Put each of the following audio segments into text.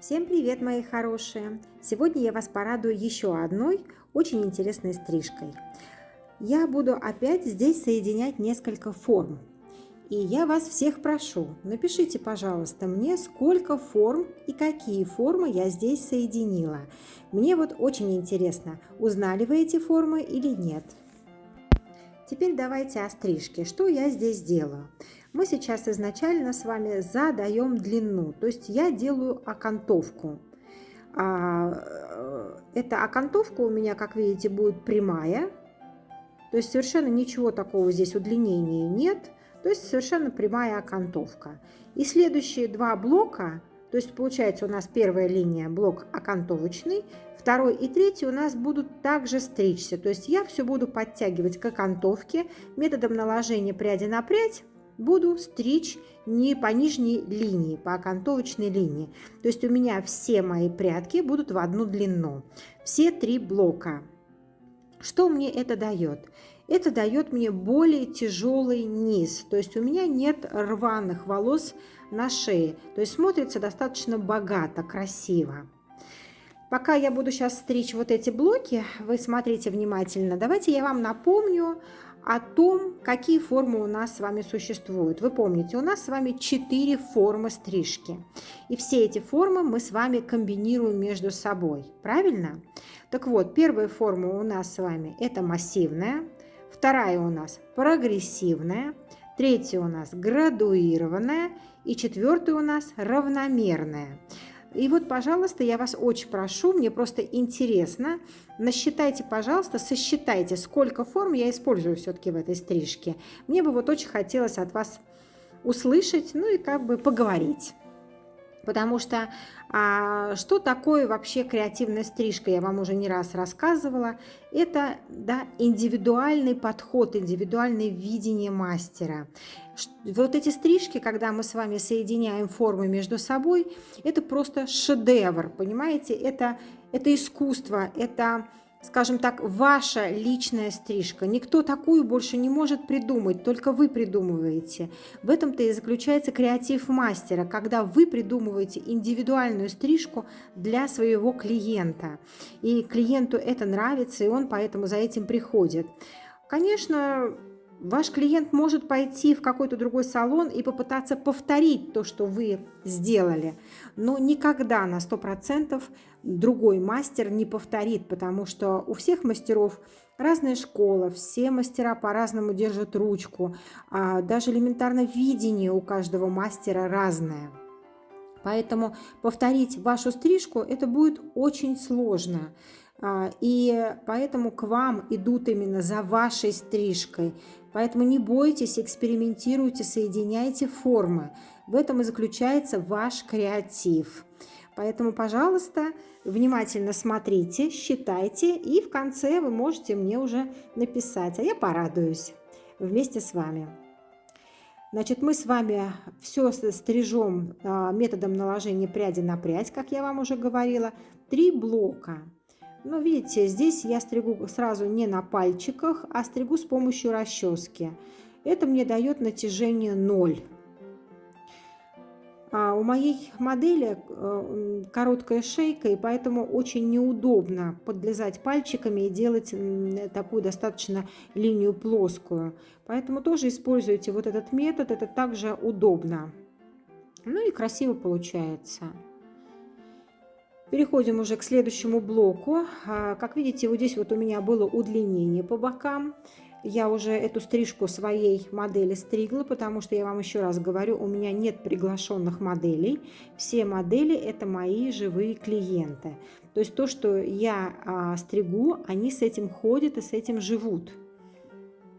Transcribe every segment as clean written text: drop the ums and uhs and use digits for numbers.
Всем привет, мои хорошие! Сегодня я вас порадую еще одной очень интересной стрижкой. Я буду опять здесь соединять несколько форм. И я вас всех прошу, напишите, пожалуйста, мне, сколько форм и какие формы я здесь соединила. Мне вот очень интересно, узнали вы эти формы или нет. Теперь давайте о стрижке. Что я здесь делаю? Мы сейчас изначально с вами задаем длину, то есть я делаю окантовку. Эта окантовка у меня, как видите, будет прямая, то есть совершенно ничего такого здесь удлинения нет, то есть совершенно прямая окантовка. И следующие два блока, то есть получается у нас первая линия блок окантовочный, второй и третий у нас будут также стричься. То есть я все буду подтягивать к окантовке методом наложения пряди на прядь. Буду стричь не по нижней линии, по окантовочной линии. То есть у меня все мои прядки будут в одну длину. Все три блока. Что мне это дает? Это дает мне более тяжелый низ. То есть у меня нет рваных волос на шее. То есть смотрится достаточно богато, красиво. Пока я буду сейчас стричь вот эти блоки, вы смотрите внимательно. Давайте я вам напомню о том, какие формы у нас с вами существуют. Вы помните, у нас с вами 4 формы стрижки. И все эти формы мы с вами комбинируем между собой. Правильно? Так вот, первая форма у нас с вами это массивная, вторая у нас прогрессивная, третья у нас градуированная и четвертая у нас равномерная. И вот, пожалуйста, я вас очень прошу, мне просто интересно, насчитайте, пожалуйста, сосчитайте, сколько форм я использую все-таки в этой стрижке. Мне бы вот очень хотелось от вас услышать, ну и как бы поговорить. Потому что что такое вообще креативная стрижка, я вам уже не раз рассказывала. Это индивидуальный подход, индивидуальное видение мастера. Вот эти стрижки, когда мы с вами соединяем формы между собой, это просто шедевр, понимаете? Это искусство, это, скажем так, ваша личная стрижка. Никто такую больше не может придумать, только вы придумываете. В этом-то и заключается креатив мастера, когда вы придумываете индивидуальную стрижку для своего клиента. И клиенту это нравится, и он поэтому за этим приходит. Конечно, ваш клиент может пойти в какой-то другой салон и попытаться повторить то, что вы сделали, но никогда на 100% другой мастер не повторит, потому что у всех мастеров разная школа, все мастера по-разному держат ручку, даже элементарно видение у каждого мастера разное. Поэтому повторить вашу стрижку это будет очень сложно. И поэтому к вам идут именно за вашей стрижкой. Поэтому не бойтесь, экспериментируйте, соединяйте формы. В этом и заключается ваш креатив. Поэтому, пожалуйста, внимательно смотрите, считайте, и в конце вы можете мне уже написать, а я порадуюсь вместе с вами. Значит, мы с вами все стрижем методом наложения пряди на прядь, как я вам уже говорила, 3 блока. Но видите, здесь я стригу сразу не на пальчиках, а стригу с помощью расчески. Это мне дает натяжение 0. У моей модели короткая шейка, и поэтому очень неудобно подлезать пальчиками и делать такую достаточно линию плоскую. Поэтому тоже используйте вот этот метод, это также удобно. Ну и красиво получается. Переходим уже к следующему блоку. Как видите, вот здесь вот у меня было удлинение по бокам. Я уже эту стрижку своей модели стригла, потому что я вам еще раз говорю, у меня нет приглашенных моделей. Все модели это мои живые клиенты. То есть то, что я стригу, они с этим ходят и с этим живут.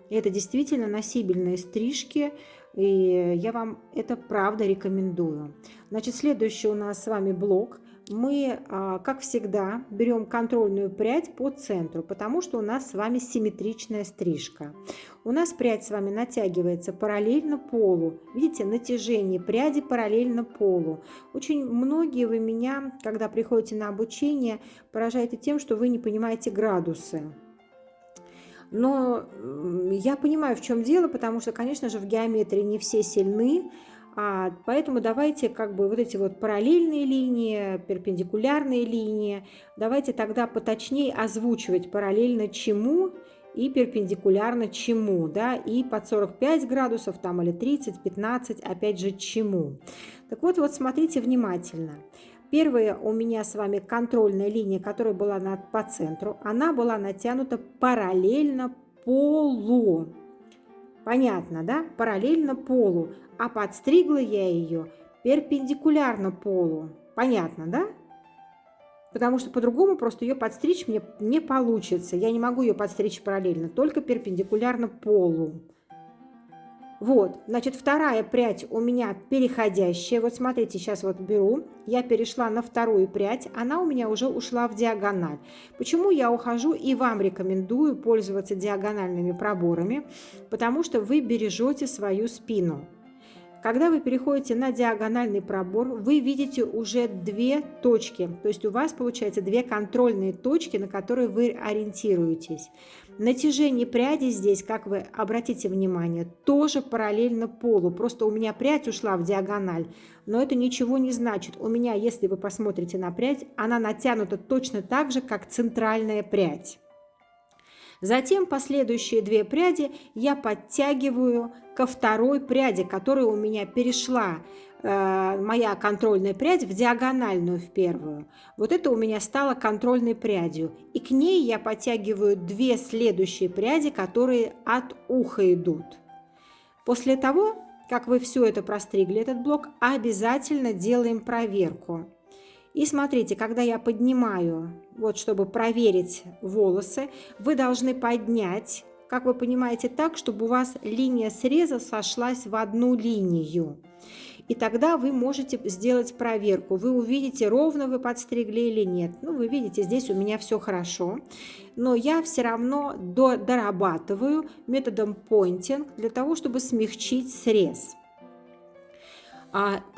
Это действительно носибельные стрижки, и я вам это правда рекомендую. Значит, следующий у нас с вами блок. Мы, как всегда, берем контрольную прядь по центру, потому что у нас с вами симметричная стрижка. У нас прядь с вами натягивается параллельно полу. Видите, натяжение пряди параллельно полу. Очень многие вы меня, когда приходите на обучение, поражаете тем, что вы не понимаете градусы. Но я понимаю, в чем дело, потому что, конечно же, в геометрии не все сильны. Поэтому давайте как бы вот эти вот параллельные линии, перпендикулярные линии, давайте тогда поточнее озвучивать параллельно чему и перпендикулярно чему, да, и под 45 градусов там или 30, 15, опять же, чему. Так вот, смотрите внимательно. Первая у меня с вами контрольная линия, которая была по центру, она была натянута параллельно полу. Понятно, да? Параллельно полу. А подстригла я ее перпендикулярно полу. Понятно, да? Потому что по-другому просто ее подстричь мне не получится. Я не могу ее подстричь параллельно, только перпендикулярно полу. Вот, значит, вторая прядь у меня переходящая. Вот смотрите, сейчас вот беру, я перешла на вторую прядь, она у меня уже ушла в диагональ. Почему я ухожу и вам рекомендую пользоваться диагональными проборами? Потому что вы бережете свою спину. Когда вы переходите на диагональный пробор, вы видите уже две точки, то есть у вас получается две контрольные точки, на которые вы ориентируетесь. Натяжение пряди здесь, как вы обратите внимание, тоже параллельно полу, просто у меня прядь ушла в диагональ, но это ничего не значит. У меня, если вы посмотрите на прядь, она натянута точно так же, как центральная прядь. Затем последующие две пряди я подтягиваю ко второй пряди, которая у меня перешла, моя контрольная прядь, в диагональную в первую. Вот это у меня стало контрольной прядью. И к ней я подтягиваю две следующие пряди, которые от уха идут. После того, как вы все это простригли, этот блок, обязательно делаем проверку. И смотрите, когда я поднимаю, вот чтобы проверить волосы, вы должны поднять, как вы понимаете, так, чтобы у вас линия среза сошлась в одну линию. И тогда вы можете сделать проверку. Вы увидите, ровно вы подстригли или нет. Ну, вы видите, здесь у меня все хорошо. Но я все равно дорабатываю методом pointing для того, чтобы смягчить срез.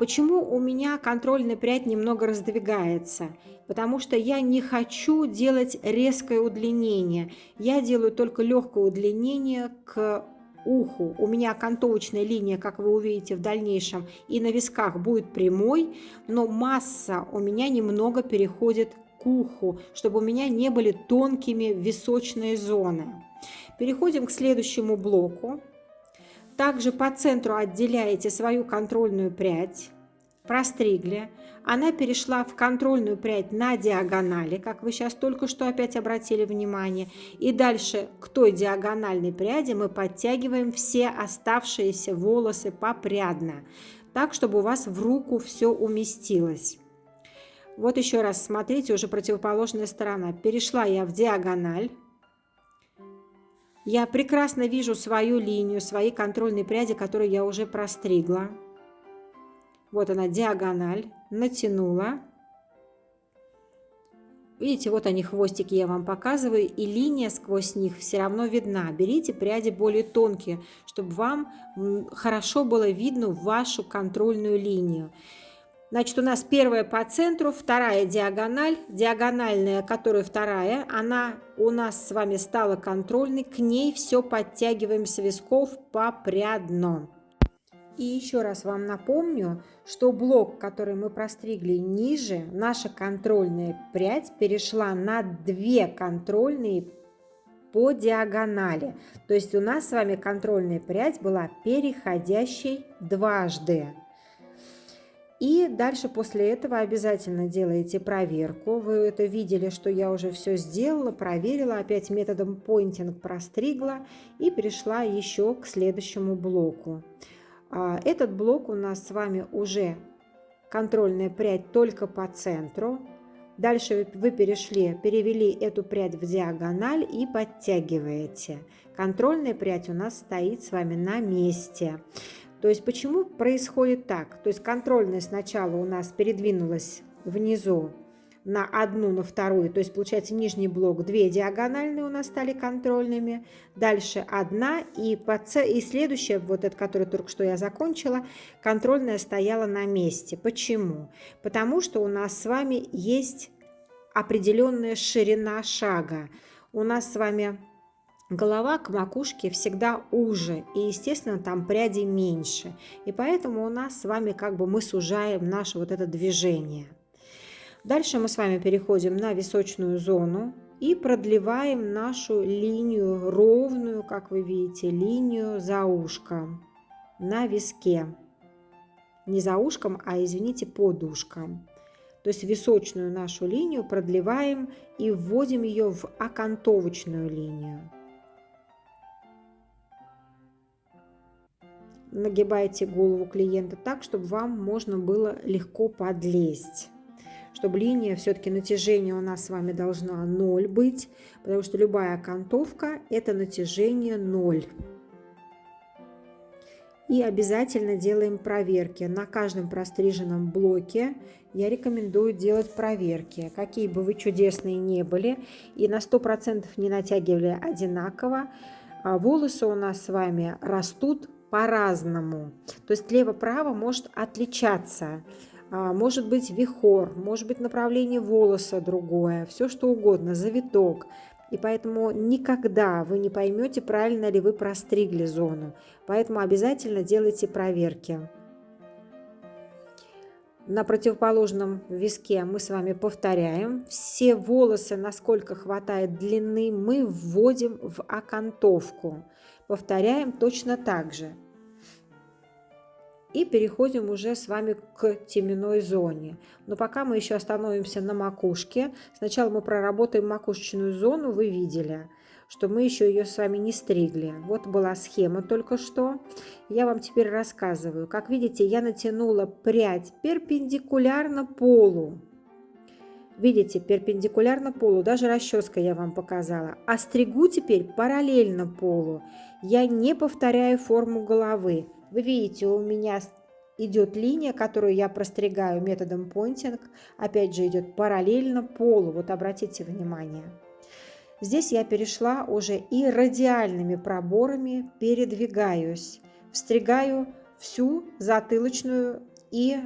Почему у меня контрольная прядь немного раздвигается? Потому что я не хочу делать резкое удлинение. Я делаю только легкое удлинение к уху. У меня окантовочная линия, как вы увидите в дальнейшем, и на висках будет прямой, но масса у меня немного переходит к уху, чтобы у меня не были тонкими височные зоны. Переходим к следующему блоку. Также по центру отделяете свою контрольную прядь, простригли. Она перешла в контрольную прядь на диагонали, как вы сейчас только что опять обратили внимание. И дальше к той диагональной пряди мы подтягиваем все оставшиеся волосы попрядно, так, чтобы у вас в руку все уместилось. Вот еще раз смотрите, уже противоположная сторона. Перешла я в диагональ. Я прекрасно вижу свою линию, свои контрольные пряди, которые я уже простригла. Вот она, диагональ, натянула. Видите, вот они, хвостики я вам показываю, и линия сквозь них все равно видна. Берите пряди более тонкие, чтобы вам хорошо было видно вашу контрольную линию. Значит, у нас первая по центру, вторая диагональ, диагональная, которая вторая, она у нас с вами стала контрольной, к ней все подтягиваем с висков попрядно. И еще раз вам напомню, что блок, который мы простригли ниже, наша контрольная прядь перешла на две контрольные по диагонали. То есть у нас с вами контрольная прядь была переходящей дважды. И дальше после этого обязательно делаете проверку. Вы это видели, что я уже все сделала, проверила, опять методом pointing простригла и перешла еще к следующему блоку. Этот блок у нас с вами уже контрольная прядь только по центру. Дальше вы перевели эту прядь в диагональ и подтягиваете. Контрольная прядь у нас стоит с вами на месте. То есть почему происходит так? То есть контрольная сначала у нас передвинулась внизу на одну, на вторую. То есть получается нижний блок, две диагональные у нас стали контрольными. Дальше одна и следующая, вот эта, которую только что я закончила, контрольная стояла на месте. Почему? Потому что у нас с вами есть определенная ширина шага. У нас с вами голова к макушке всегда уже, и, естественно, там прядей меньше. И поэтому у нас с вами как бы мы сужаем наше вот это движение. Дальше мы с вами переходим на височную зону и продлеваем нашу линию ровную, как вы видите, линию за ушком на виске. Не за ушком, а, извините, под ушком. То есть височную нашу линию продлеваем и вводим ее в окантовочную линию. Нагибайте голову клиента так, чтобы вам можно было легко подлезть. Чтобы линия, все-таки натяжение у нас с вами должна 0 быть, потому что любая окантовка – это натяжение 0. И обязательно делаем проверки. На каждом простриженном блоке я рекомендую делать проверки. Какие бы вы чудесные не были и на 100% не натягивали одинаково, волосы у нас с вами растут по-разному. То есть лево-право может отличаться. Может быть вихор, может быть направление волоса другое, все что угодно, завиток. И поэтому никогда вы не поймете, правильно ли вы простригли зону. Поэтому обязательно делайте проверки. На противоположном виске мы с вами повторяем. Все волосы, насколько хватает длины, мы вводим в окантовку. Повторяем точно так же. И переходим уже с вами к теменной зоне. Но пока мы еще остановимся на макушке. Сначала мы проработаем макушечную зону. Вы видели, что мы еще ее с вами не стригли. Вот была схема только что. Я вам теперь рассказываю. Как видите, я натянула прядь перпендикулярно полу. Видите, перпендикулярно полу. Даже расческой я вам показала. А стригу теперь параллельно полу. Я не повторяю форму головы. Вы видите, у меня идет линия, которую я простригаю методом понтинг. Опять же, идет параллельно полу. Вот обратите внимание. Здесь я перешла уже и радиальными проборами передвигаюсь. Встригаю всю затылочную и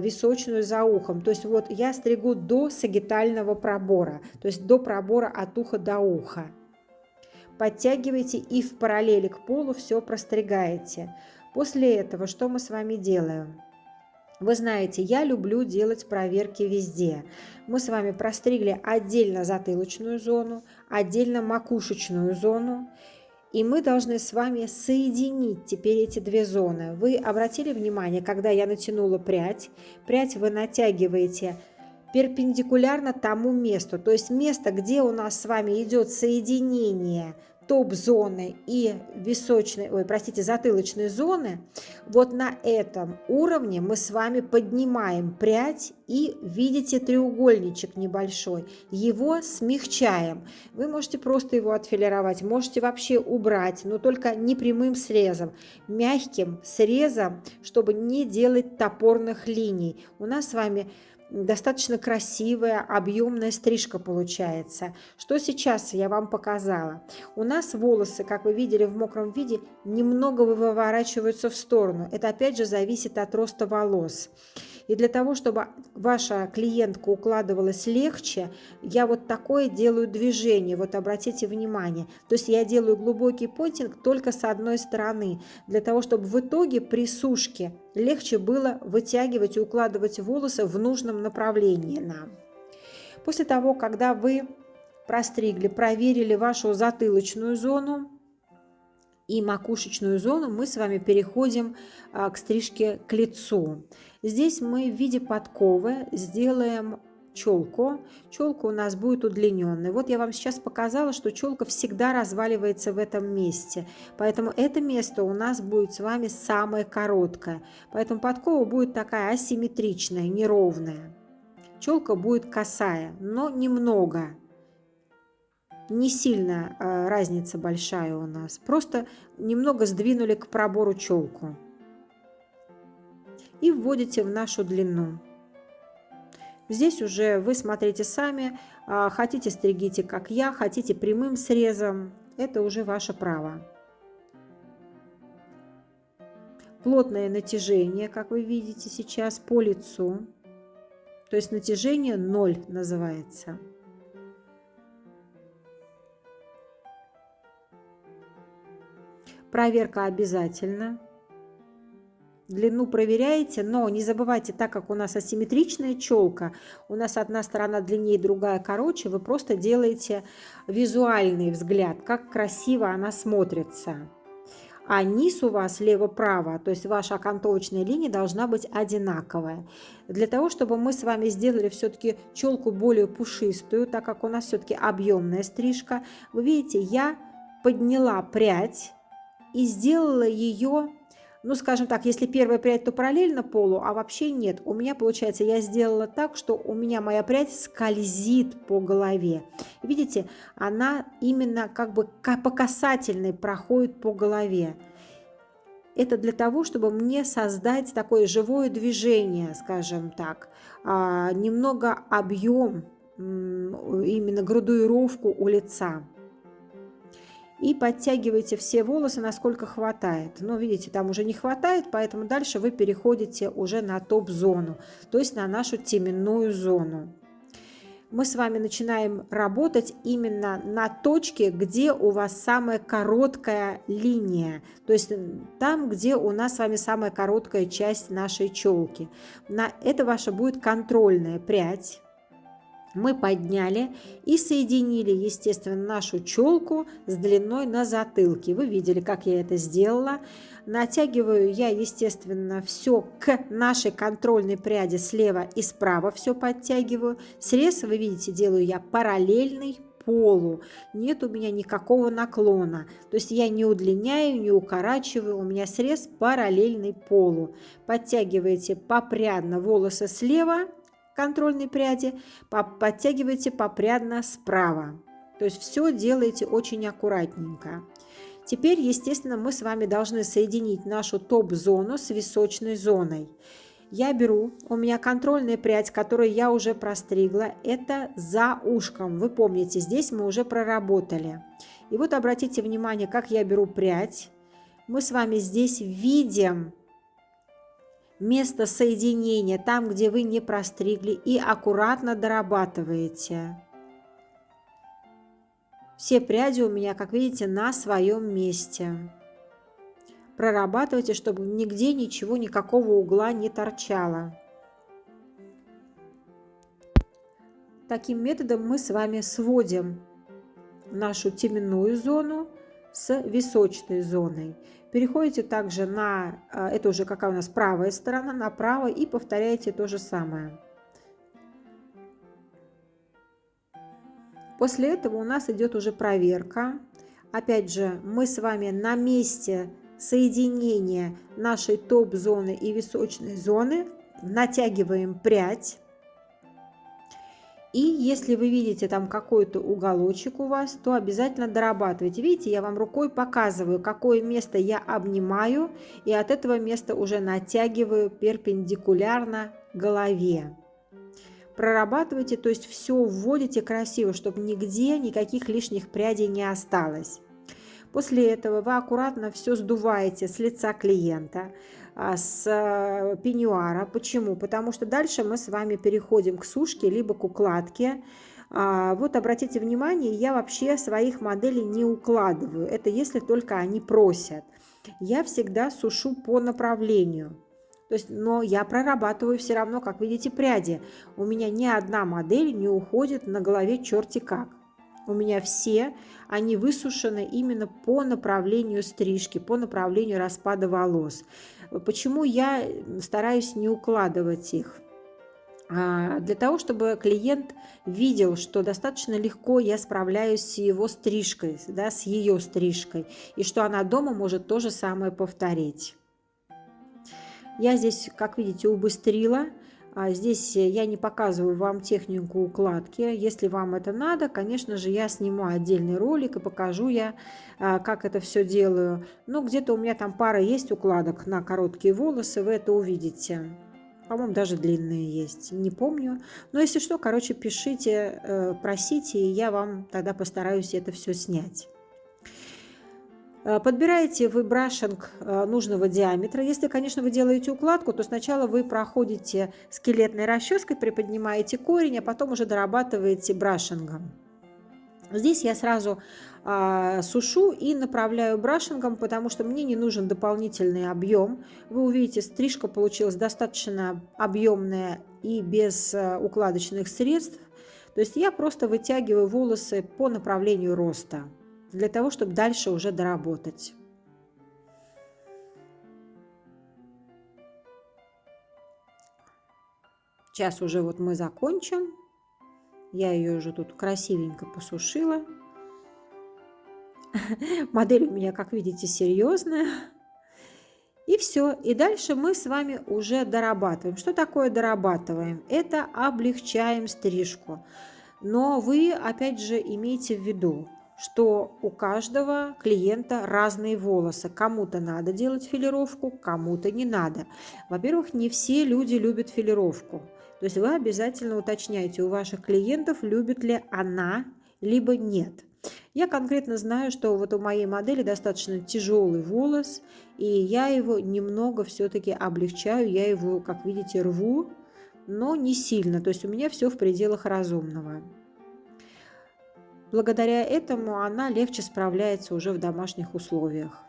височную за ухом. То есть вот я стригу до сагитального пробора. То есть до пробора от уха до уха. Подтягивайте и в параллели к полу все простригаете. После этого что мы с вами делаем? Вы знаете, я люблю делать проверки везде. Мы с вами простригли отдельно затылочную зону, отдельно макушечную зону. И мы должны с вами соединить теперь эти две зоны. Вы обратили внимание, когда я натянула прядь вы натягиваете перпендикулярно тому месту. То есть место, где у нас с вами идет соединение топ-зоны и затылочной зоны, вот на этом уровне мы с вами поднимаем прядь и видите треугольничек небольшой, его смягчаем. Вы можете просто его отфилировать, можете вообще убрать, но только не прямым срезом, мягким срезом, чтобы не делать топорных линий. У нас с вами достаточно красивая, объемная стрижка получается. Что сейчас я вам показала? У нас волосы, как вы видели в мокром виде, немного выворачиваются в сторону. Это опять же зависит от роста волос. И для того, чтобы ваша клиентка укладывалась легче, я вот такое делаю движение. Вот обратите внимание. То есть я делаю глубокий понтинг только с одной стороны. Для того, чтобы в итоге при сушке легче было вытягивать и укладывать волосы в нужном направлении нам. После того, когда вы простригли, проверили вашу затылочную зону и макушечную зону, мы с вами переходим к стрижке к лицу. Здесь мы в виде подковы сделаем челку. Челка у нас будет удлиненной. Вот я вам сейчас показала, что челка всегда разваливается в этом месте. Поэтому это место у нас будет с вами самое короткое. Поэтому подкова будет такая асимметричная, неровная. Челка будет косая, но немного. Не сильно разница большая у нас. Просто немного сдвинули к пробору челку. И вводите в нашу длину. Здесь уже вы смотрите сами. Хотите, стригите, как я. Хотите, прямым срезом. Это уже ваше право. Плотное натяжение, как вы видите сейчас, по лицу. То есть натяжение 0 называется. Проверка обязательно. Длину проверяете, но не забывайте, так как у нас асимметричная челка, у нас одна сторона длиннее, другая короче, вы просто делаете визуальный взгляд, как красиво она смотрится. А низ у вас лево-право, то есть ваша окантовочная линия должна быть одинаковая. Для того, чтобы мы с вами сделали все-таки челку более пушистую, так как у нас все-таки объемная стрижка, вы видите, я подняла прядь и сделала ее, ну, скажем так, если первая прядь, то параллельно полу, а вообще нет. У меня, получается, я сделала так, что у меня моя прядь скользит по голове. Видите, она именно как бы по касательной проходит по голове. Это для того, чтобы мне создать такое живое движение, скажем так, немного объем, именно градуировку у лица. И подтягивайте все волосы, насколько хватает. Но видите, там уже не хватает, поэтому дальше вы переходите уже на топ-зону, то есть на нашу теменную зону. Мы с вами начинаем работать именно на точке, где у вас самая короткая линия, то есть там, где у нас с вами самая короткая часть нашей челки. Это ваша будет контрольная прядь. Мы подняли и соединили, естественно, нашу челку с длиной на затылке. Вы видели, как я это сделала. Натягиваю я, естественно, все к нашей контрольной пряди слева и справа, все подтягиваю. Срез, вы видите, делаю я параллельный полу. Нет у меня никакого наклона. То есть я не удлиняю, не укорачиваю. У меня срез параллельный полу. Подтягиваете попрядно волосы слева, контрольной пряди, подтягивайте попрядно справа. То есть все делаете очень аккуратненько. Теперь, естественно, мы с вами должны соединить нашу топ-зону с височной зоной. Я беру, у меня контрольная прядь, которую я уже простригла, это за ушком. Вы помните, здесь мы уже проработали. И вот обратите внимание, как я беру прядь. Мы с вами здесь видим место соединения, там, где вы не простригли, и аккуратно дорабатываете. Все пряди у меня, как видите, на своем месте. Прорабатывайте, чтобы нигде ничего, никакого угла не торчало. Таким методом мы с вами сводим нашу теменную зону с височной зоной. Переходите также на, это уже какая у нас правая сторона, направо и повторяете то же самое. После этого у нас идет уже проверка. Опять же, мы с вами на месте соединения нашей топ-зоны и височной зоны натягиваем прядь. И если вы видите там какой-то уголочек у вас, то обязательно дорабатывайте. Видите, я вам рукой показываю, какое место я обнимаю, и от этого места уже натягиваю перпендикулярно голове. Прорабатывайте, то есть все вводите красиво, чтобы нигде никаких лишних прядей не осталось. После этого вы аккуратно все сдуваете с лица клиента, с пеньюара. Почему? Потому что дальше мы с вами переходим к сушке, либо к укладке. Вот обратите внимание, я вообще своих моделей не укладываю. Это если только они просят. Я всегда сушу по направлению. То есть, но я прорабатываю все равно, как видите, пряди. У меня ни одна модель не уходит на голове черти как. У меня все, они высушены именно по направлению стрижки, по направлению распада волос. Почему я стараюсь не укладывать их? Для того, чтобы клиент видел, что достаточно легко я справляюсь с его стрижкой, да, с ее стрижкой, и что она дома может то же самое повторить. Я здесь, как видите, убыстрила. Здесь я не показываю вам технику укладки. Если вам это надо, конечно же, я сниму отдельный ролик и покажу я, как это все делаю. Но где-то у меня там пара есть укладок на короткие волосы, вы это увидите. По-моему, даже длинные есть, не помню. Но если что, короче, пишите, просите, и я вам тогда постараюсь это все снять. Подбираете вы брашинг нужного диаметра. Если, конечно, вы делаете укладку, то сначала вы проходите скелетной расческой, приподнимаете корень, а потом уже дорабатываете брашингом. Здесь я сразу сушу и направляю брашингом, потому что мне не нужен дополнительный объем. Вы увидите, стрижка получилась достаточно объемная и без укладочных средств. То есть я просто вытягиваю волосы по направлению роста, для того, чтобы дальше уже доработать. Сейчас уже вот мы закончим. Я ее уже тут красивенько посушила. Модель у меня, как видите, серьезная. И все. И дальше мы с вами уже дорабатываем. Что такое дорабатываем? Это облегчаем стрижку. Но вы, опять же, имейте в виду, что у каждого клиента разные волосы. Кому-то надо делать филировку, кому-то не надо. Во-первых, не все люди любят филировку. То есть вы обязательно уточняйте у ваших клиентов, любит ли она, либо нет. Я конкретно знаю, что вот у моей модели достаточно тяжелый волос, и я его немного все-таки облегчаю, я его, как видите, рву, но не сильно, то есть у меня все в пределах разумного. Благодаря этому она легче справляется уже в домашних условиях.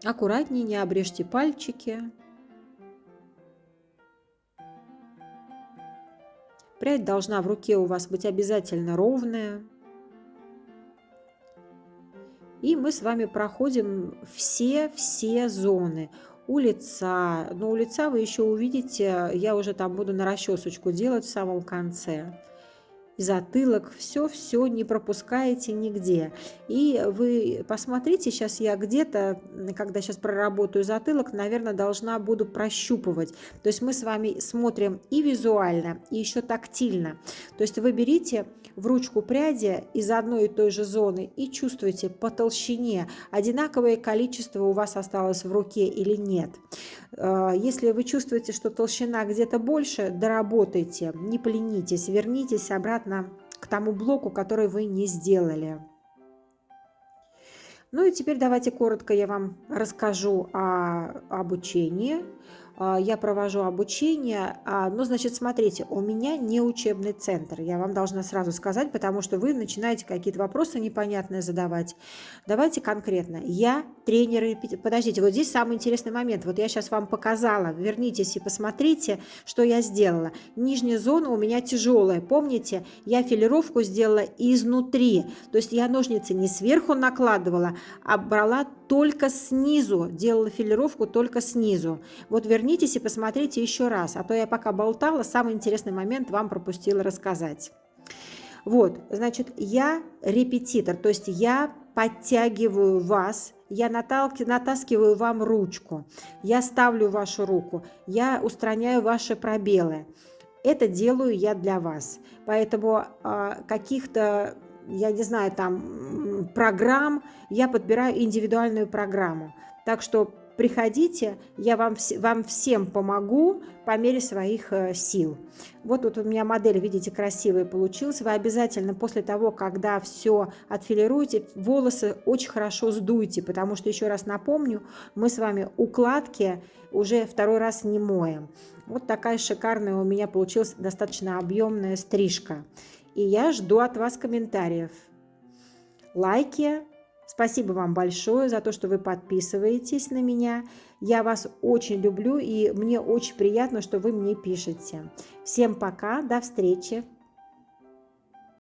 Аккуратнее, не обрежьте пальчики. Прядь должна в руке у вас быть обязательно ровная. И мы с вами проходим все зоны. У лица, но у лица вы еще увидите, я уже там буду на расчесочку делать в самом конце. И затылок, все не пропускаете нигде. И вы посмотрите, сейчас я где-то, когда сейчас проработаю затылок, наверное, должна буду прощупывать. То есть мы с вами смотрим и визуально, и еще тактильно. То есть вы берите в ручку пряди из одной и той же зоны и чувствуете по толщине, одинаковое количество у вас осталось в руке или нет. Если вы чувствуете, что толщина где-то больше, доработайте, не поленитесь, вернитесь обратно к тому блоку, который вы не сделали. Ну и теперь давайте коротко я вам расскажу о обучении. Я провожу обучение, но, значит, смотрите, у меня не учебный центр, я вам должна сразу сказать, потому что вы начинаете какие-то вопросы непонятные задавать. Давайте конкретно. Я тренер, подождите, вот здесь самый интересный момент, вот я сейчас вам показала, вернитесь и посмотрите, что я сделала. Нижняя зона у меня тяжелая, помните, я филировку сделала изнутри, то есть я ножницы не сверху накладывала, а брала только снизу, делала филировку только снизу. Вот вернитесь и посмотрите еще раз, а то я пока болтала, самый интересный момент вам пропустила рассказать. Вот, значит, я репетитор, то есть я подтягиваю вас, я натаскиваю вам ручку, я ставлю вашу руку, я устраняю ваши пробелы. Это делаю я для вас. Поэтому каких-то, я не знаю, там программ, я подбираю индивидуальную программу. Так что приходите, я вам всем помогу по мере своих сил. Вот тут у меня модель, видите, красивая получилась. Вы обязательно после того, когда все отфилируете, волосы очень хорошо сдуйте, потому что, еще раз напомню, мы с вами укладки уже второй раз не моем. Вот такая шикарная у меня получилась достаточно объемная стрижка. И я жду от вас комментариев, лайки. Спасибо вам большое за то, что вы подписываетесь на меня. Я вас очень люблю, и мне очень приятно, что вы мне пишете. Всем пока, до встречи!